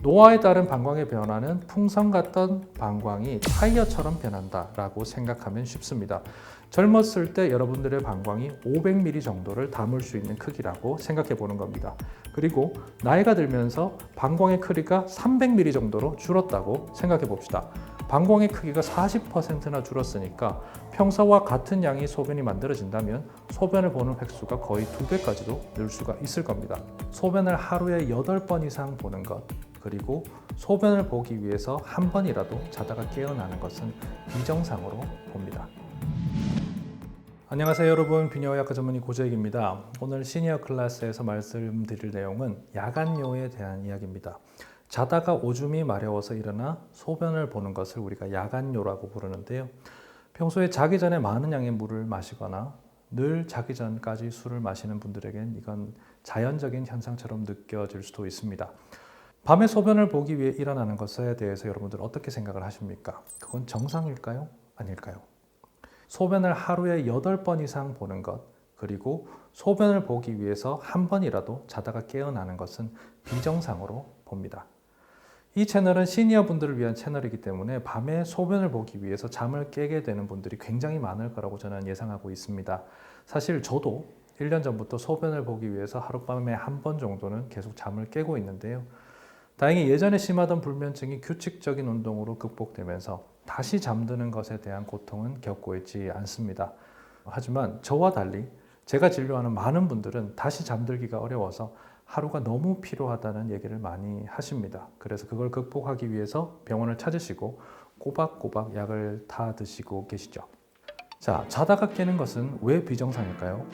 노화에 따른 방광의 변화는 풍선 같던 방광이 타이어처럼 변한다라고 생각하면 쉽습니다. 젊었을 때 여러분들의 방광이 500ml 정도를 담을 수 있는 크기라고 생각해 보는 겁니다. 그리고 나이가 들면서 방광의 크기가 300ml 정도로 줄었다고 생각해 봅시다. 방광의 크기가 40%나 줄었으니까 평소와 같은 양의 소변이 만들어진다면 소변을 보는 횟수가 거의 2배까지도 늘 수가 있을 겁니다. 소변을 하루에 8번 이상 보는 것, 그리고 소변을 보기 위해서 한 번이라도 자다가 깨어나는 것은 비정상으로 봅니다. 안녕하세요 여러분, 비뇨의학과 전문의 고재익입니다. 오늘 시니어 클래스에서 말씀드릴 내용은 야간요에 대한 이야기입니다. 자다가 오줌이 마려워서 일어나 소변을 보는 것을 우리가 야간요라고 부르는데요. 평소에 자기 전에 많은 양의 물을 마시거나 늘 자기 전까지 술을 마시는 분들에겐 이건 자연적인 현상처럼 느껴질 수도 있습니다. 밤에 소변을 보기 위해 일어나는 것에 대해서 여러분들 어떻게 생각을 하십니까? 그건 정상일까요? 아닐까요? 소변을 하루에 8번 이상 보는 것, 그리고 소변을 보기 위해서 한 번이라도 자다가 깨어나는 것은 비정상으로 봅니다. 이 채널은 시니어 분들을 위한 채널이기 때문에 밤에 소변을 보기 위해서 잠을 깨게 되는 분들이 굉장히 많을 거라고 저는 예상하고 있습니다. 사실 저도 1년 전부터 소변을 보기 위해서 하룻밤에 한 번 정도는 계속 잠을 깨고 있는데요. 다행히 예전에 심하던 불면증이 규칙적인 운동으로 극복되면서 다시 잠드는 것에 대한 고통은 겪고 있지 않습니다. 하지만 저와 달리 제가 진료하는 많은 분들은 다시 잠들기가 어려워서 하루가 너무 필요하다는 얘기를 많이 하십니다. 그래서 그걸 극복하기 위해서 병원을 찾으시고 꼬박꼬박 약을 타 드시고 계시죠. 자, 자다가 깨는 것은 왜 비정상일까요?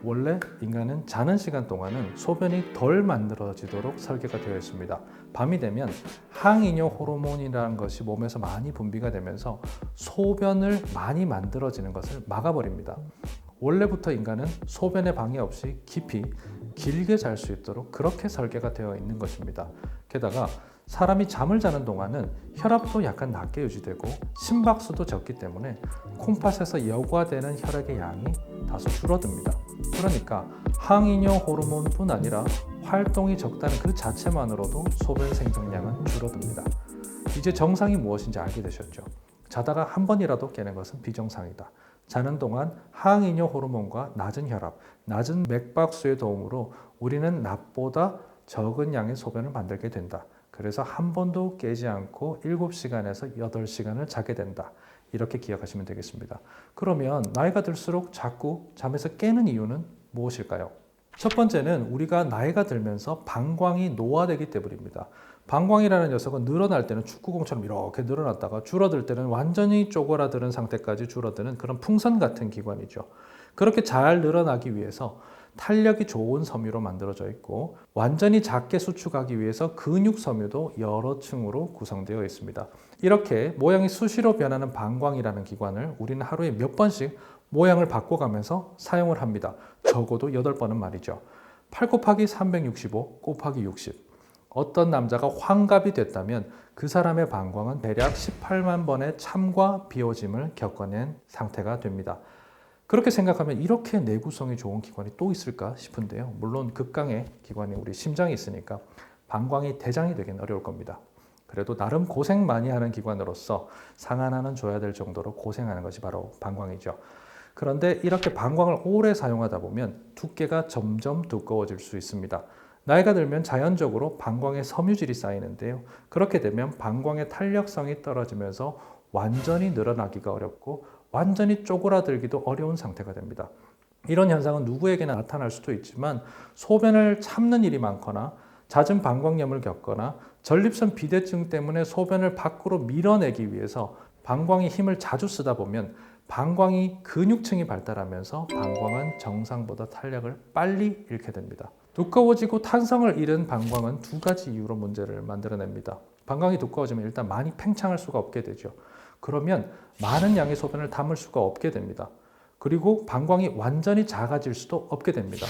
원래 인간은 자는 시간 동안은 소변이 덜 만들어지도록 설계가 되어 있습니다. 밤이 되면 항이뇨 호르몬이라는 것이 몸에서 많이 분비가 되면서 소변을 많이 만들어지는 것을 막아버립니다. 원래부터 인간은 소변에 방해 없이 깊이 길게 잘 수 있도록 그렇게 설계가 되어 있는 것입니다. 게다가 사람이 잠을 자는 동안은 혈압도 약간 낮게 유지되고 심박수도 적기 때문에 콩팥에서 여과되는 혈액의 양이 다소 줄어듭니다. 그러니까 항이뇨 호르몬뿐 아니라 활동이 적다는 그 자체만으로도 소변 생성량은 줄어듭니다. 이제 정상이 무엇인지 알게 되셨죠? 자다가 한 번이라도 깨는 것은 비정상이다. 자는 동안 항이뇨 호르몬과 낮은 혈압, 낮은 맥박수의 도움으로 우리는 낮보다 적은 양의 소변을 만들게 된다. 그래서 한 번도 깨지 않고 7시간에서 8시간을 자게 된다. 이렇게 기억하시면 되겠습니다. 그러면 나이가 들수록 자꾸 잠에서 깨는 이유는 무엇일까요? 첫 번째는 우리가 나이가 들면서 방광이 노화되기 때문입니다. 방광이라는 녀석은 늘어날 때는 축구공처럼 이렇게 늘어났다가 줄어들 때는 완전히 쪼그라드는 상태까지 줄어드는 그런 풍선 같은 기관이죠. 그렇게 잘 늘어나기 위해서 탄력이 좋은 섬유로 만들어져 있고 완전히 작게 수축하기 위해서 근육 섬유도 여러 층으로 구성되어 있습니다. 이렇게 모양이 수시로 변하는 방광이라는 기관을 우리는 하루에 몇 번씩 모양을 바꿔가면서 사용을 합니다. 적어도 8번은 말이죠. 8 곱하기 365 곱하기 60. 어떤 남자가 환갑이 됐다면 그 사람의 방광은 대략 18만 번의 참과 비워짐을 겪어낸 상태가 됩니다. 그렇게 생각하면 이렇게 내구성이 좋은 기관이 또 있을까 싶은데요. 물론 극강의 기관이 우리 심장이 있으니까 방광이 대장이 되긴 어려울 겁니다. 그래도 나름 고생 많이 하는 기관으로서 상 하나는 줘야 될 정도로 고생하는 것이 바로 방광이죠. 그런데 이렇게 방광을 오래 사용하다 보면 두께가 점점 두꺼워질 수 있습니다. 나이가 들면 자연적으로 방광의 섬유질이 쌓이는데요. 그렇게 되면 방광의 탄력성이 떨어지면서 완전히 늘어나기가 어렵고 완전히 쪼그라들기도 어려운 상태가 됩니다. 이런 현상은 누구에게나 나타날 수도 있지만 소변을 참는 일이 많거나 잦은 방광염을 겪거나 전립선 비대증 때문에 소변을 밖으로 밀어내기 위해서 방광의 힘을 자주 쓰다 보면 방광이 근육층이 발달하면서 방광은 정상보다 탄력을 빨리 잃게 됩니다. 두꺼워지고 탄성을 잃은 방광은 2가지 이유로 문제를 만들어냅니다. 방광이 두꺼워지면 일단 많이 팽창할 수가 없게 되죠. 그러면 많은 양의 소변을 담을 수가 없게 됩니다. 그리고 방광이 완전히 작아질 수도 없게 됩니다.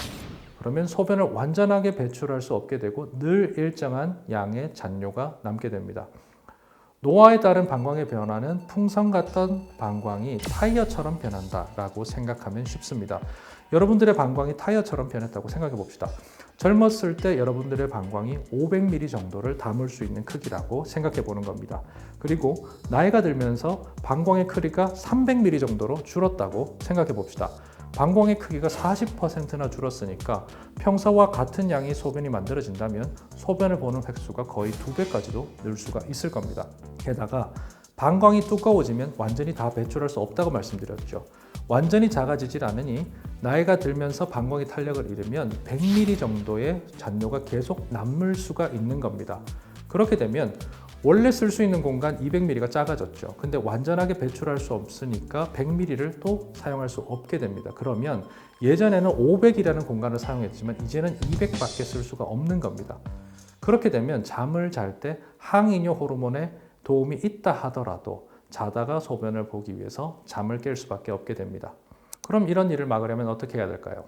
그러면 소변을 완전하게 배출할 수 없게 되고 늘 일정한 양의 잔뇨가 남게 됩니다. 노화에 따른 방광의 변화는 풍선 같던 방광이 타이어처럼 변한다라고 생각하면 쉽습니다. 여러분들의 방광이 타이어처럼 변했다고 생각해 봅시다. 젊었을 때 여러분들의 방광이 500ml 정도를 담을 수 있는 크기라고 생각해 보는 겁니다. 그리고 나이가 들면서 방광의 크기가 300ml 정도로 줄었다고 생각해 봅시다. 방광의 크기가 40%나 줄었으니까 평소와 같은 양의 소변이 만들어진다면 소변을 보는 횟수가 거의 2배까지도 늘 수가 있을 겁니다. 게다가 방광이 두꺼워지면 완전히 다 배출할 수 없다고 말씀드렸죠. 완전히 작아지질 않으니 나이가 들면서 방광이 탄력을 잃으면 100ml 정도의 잔뇨가 계속 남을 수가 있는 겁니다. 그렇게 되면 원래 쓸 수 있는 공간 200ml가 작아졌죠. 근데 완전하게 배출할 수 없으니까 100ml를 또 사용할 수 없게 됩니다. 그러면 예전에는 500이라는 공간을 사용했지만 이제는 200밖에 쓸 수가 없는 겁니다. 그렇게 되면 잠을 잘 때 항이뇨 호르몬의 도움이 있다 하더라도 자다가 소변을 보기 위해서 잠을 깰 수밖에 없게 됩니다. 그럼 이런 일을 막으려면 어떻게 해야 될까요?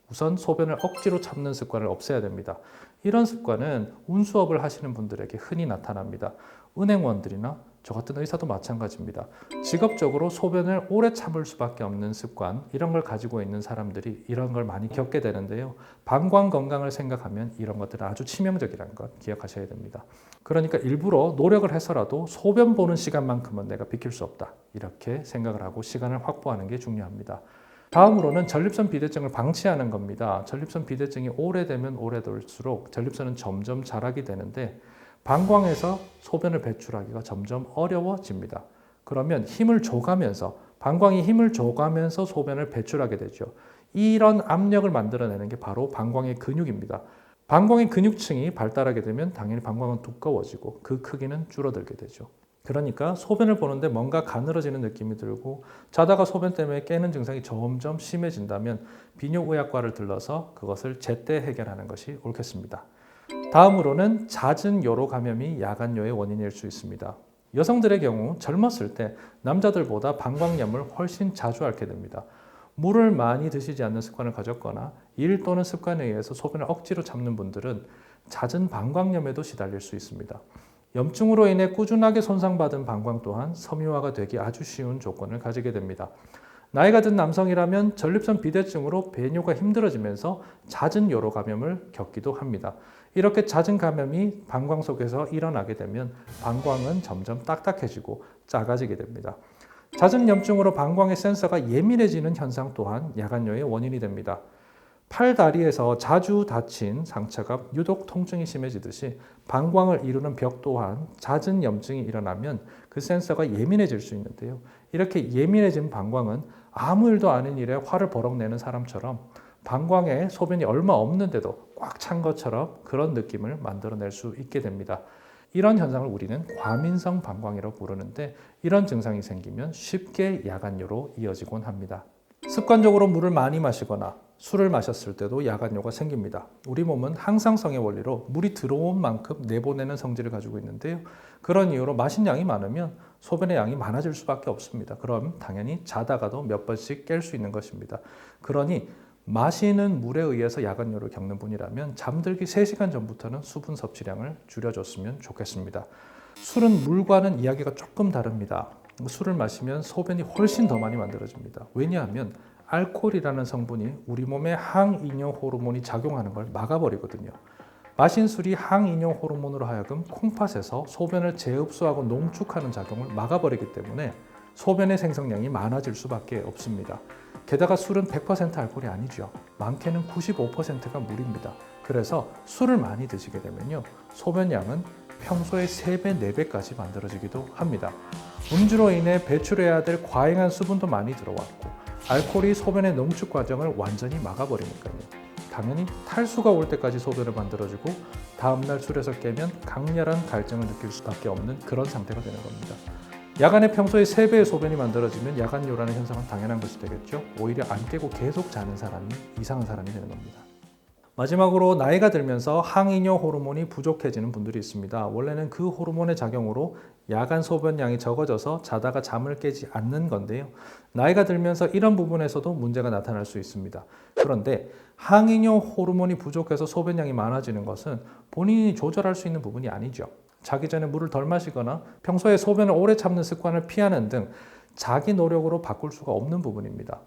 우선 소변을 억지로 참는 습관을 없애야 됩니다. 이런 습관은 운수업을 하시는 분들에게 흔히 나타납니다. 은행원들이나 저 같은 의사도 마찬가지입니다. 직업적으로 소변을 오래 참을 수밖에 없는 습관, 이런 걸 가지고 있는 사람들이 이런 걸 많이 겪게 되는데요. 방광 건강을 생각하면 이런 것들은 아주 치명적이라는 것 기억하셔야 됩니다. 그러니까 일부러 노력을 해서라도 소변 보는 시간만큼은 내가 비킬 수 없다, 이렇게 생각을 하고 시간을 확보하는 게 중요합니다. 다음으로는 전립선 비대증을 방치하는 겁니다. 전립선 비대증이 오래되면 오래될수록 전립선은 점점 자라게 되는데 방광에서 소변을 배출하기가 점점 어려워집니다. 그러면 힘을 줘가면서, 방광이 힘을 줘가면서 소변을 배출하게 되죠. 이런 압력을 만들어내는 게 바로 방광의 근육입니다. 방광의 근육층이 발달하게 되면 당연히 방광은 두꺼워지고 그 크기는 줄어들게 되죠. 그러니까 소변을 보는데 뭔가 가늘어지는 느낌이 들고 자다가 소변 때문에 깨는 증상이 점점 심해진다면 비뇨의학과를 들러서 그것을 제때 해결하는 것이 옳겠습니다. 다음으로는 잦은 요로 감염이 야간요의 원인일 수 있습니다. 여성들의 경우 젊었을 때 남자들보다 방광염을 훨씬 자주 앓게 됩니다. 물을 많이 드시지 않는 습관을 가졌거나 일 또는 습관에 의해서 소변을 억지로 참는 분들은 잦은 방광염에도 시달릴 수 있습니다. 염증으로 인해 꾸준하게 손상받은 방광 또한 섬유화가 되기 아주 쉬운 조건을 가지게 됩니다. 나이가 든 남성이라면 전립선 비대증으로 배뇨가 힘들어지면서 잦은 요로 감염을 겪기도 합니다. 이렇게 잦은 감염이 방광 속에서 일어나게 되면 방광은 점점 딱딱해지고 작아지게 됩니다. 잦은 염증으로 방광의 센서가 예민해지는 현상 또한 야간요의 원인이 됩니다. 팔, 다리에서 자주 다친 상처가 유독 통증이 심해지듯이 방광을 이루는 벽 또한 잦은 염증이 일어나면 그 센서가 예민해질 수 있는데요. 이렇게 예민해진 방광은 아무 일도 아닌 일에 화를 버럭 내는 사람처럼 방광에 소변이 얼마 없는데도 꽉 찬 것처럼 그런 느낌을 만들어낼 수 있게 됩니다. 이런 현상을 우리는 과민성 방광이라고 부르는데 이런 증상이 생기면 쉽게 야간요로 이어지곤 합니다. 습관적으로 물을 많이 마시거나 술을 마셨을 때도 야간요가 생깁니다. 우리 몸은 항상성의 원리로 물이 들어온 만큼 내보내는 성질을 가지고 있는데요. 그런 이유로 마신 양이 많으면 소변의 양이 많아질 수밖에 없습니다. 그럼 당연히 자다가도 몇 번씩 깰 수 있는 것입니다. 그러니 마시는 물에 의해서 야간요를 겪는 분이라면 잠들기 3시간 전부터는 수분 섭취량을 줄여줬으면 좋겠습니다. 술은 물과는 이야기가 조금 다릅니다. 술을 마시면 소변이 훨씬 더 많이 만들어집니다. 왜냐하면 알코올이라는 성분이 우리 몸에 항이뇨 호르몬이 작용하는 걸 막아버리거든요. 마신 술이 항이뇨 호르몬으로 하여금 콩팥에서 소변을 재흡수하고 농축하는 작용을 막아버리기 때문에 소변의 생성량이 많아질 수밖에 없습니다. 게다가 술은 100% 알코올이 아니죠. 많게는 95%가 물입니다. 그래서 술을 많이 드시게 되면요, 소변량은 평소의 3배, 4배까지 만들어지기도 합니다. 음주로 인해 배출해야 될 과잉한 수분도 많이 들어왔고 알코올이 소변의 농축 과정을 완전히 막아버리니까요. 당연히 탈수가 올 때까지 소변을 만들어주고 다음날 술에서 깨면 강렬한 갈증을 느낄 수밖에 없는 그런 상태가 되는 겁니다. 야간에 평소에 3배의 소변이 만들어지면 야간요라는 현상은 당연한 것이 되겠죠. 오히려 안 깨고 계속 자는 사람이 이상한 사람이 되는 겁니다. 마지막으로 나이가 들면서 항이뇨 호르몬이 부족해지는 분들이 있습니다. 원래는 그 호르몬의 작용으로 야간 소변량이 적어져서 자다가 잠을 깨지 않는 건데요. 나이가 들면서 이런 부분에서도 문제가 나타날 수 있습니다. 그런데 항이뇨 호르몬이 부족해서 소변량이 많아지는 것은 본인이 조절할 수 있는 부분이 아니죠. 자기 전에 물을 덜 마시거나 평소에 소변을 오래 참는 습관을 피하는 등 자기 노력으로 바꿀 수가 없는 부분입니다.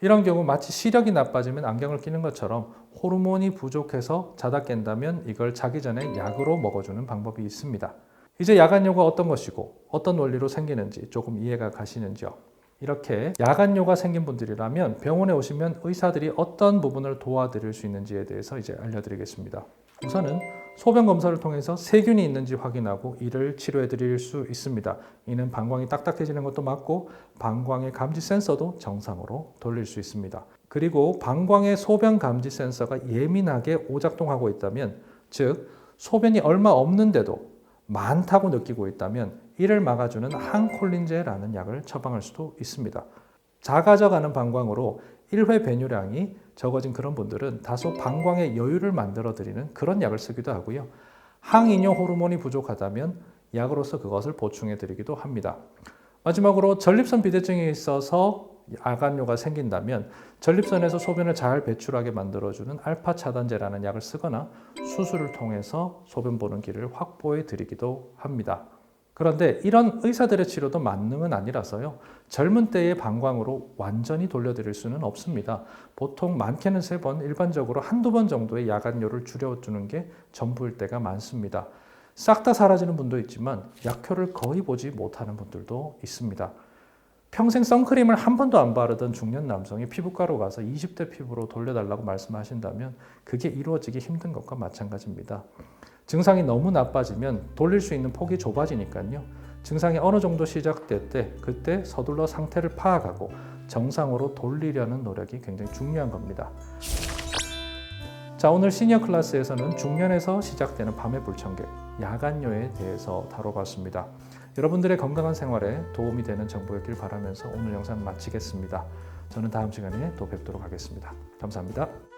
이런 경우 마치 시력이 나빠지면 안경을 끼는 것처럼 호르몬이 부족해서 자다 깬다면 이걸 자기 전에 약으로 먹어주는 방법이 있습니다. 이제 야간요가 어떤 것이고 어떤 원리로 생기는지 조금 이해가 가시는지요? 이렇게 야간요가 생긴 분들이라면 병원에 오시면 의사들이 어떤 부분을 도와드릴 수 있는지에 대해서 이제 알려드리겠습니다. 우선은 소변 검사를 통해서 세균이 있는지 확인하고 이를 치료해 드릴 수 있습니다. 이는 방광이 딱딱해지는 것도 맞고 방광의 감지 센서도 정상으로 돌릴 수 있습니다. 그리고 방광의 소변 감지 센서가 예민하게 오작동하고 있다면, 즉 소변이 얼마 없는데도 많다고 느끼고 있다면 이를 막아주는 항콜린제라는 약을 처방할 수도 있습니다. 작아져가는 방광으로 1회 배뇨량이 적어진 그런 분들은 다소 방광의 여유를 만들어 드리는 그런 약을 쓰기도 하고요. 항이뇨 호르몬이 부족하다면 약으로서 그것을 보충해 드리기도 합니다. 마지막으로 전립선 비대증이 있어서 야간요가 생긴다면 전립선에서 소변을 잘 배출하게 만들어주는 알파 차단제라는 약을 쓰거나 수술을 통해서 소변 보는 길을 확보해 드리기도 합니다. 그런데 이런 의사들의 치료도 만능은 아니라서요. 젊은 때의 방광으로 완전히 돌려드릴 수는 없습니다. 보통 많게는 3번, 일반적으로 한두 번 정도의 야간요를 줄여주는 게 전부일 때가 많습니다. 싹 다 사라지는 분도 있지만 약효를 거의 보지 못하는 분들도 있습니다. 평생 선크림을 한 번도 안 바르던 중년 남성이 피부과로 가서 20대 피부로 돌려달라고 말씀하신다면 그게 이루어지기 힘든 것과 마찬가지입니다. 증상이 너무 나빠지면 돌릴 수 있는 폭이 좁아지니까요. 증상이 어느 정도 시작될 때 그때 서둘러 상태를 파악하고 정상으로 돌리려는 노력이 굉장히 중요한 겁니다. 자, 오늘 시니어 클래스에서는 중년에서 시작되는 밤의 불청객, 야간요에 대해서 다뤄봤습니다. 여러분들의 건강한 생활에 도움이 되는 정보였길 바라면서 오늘 영상 마치겠습니다. 저는 다음 시간에 또 뵙도록 하겠습니다. 감사합니다.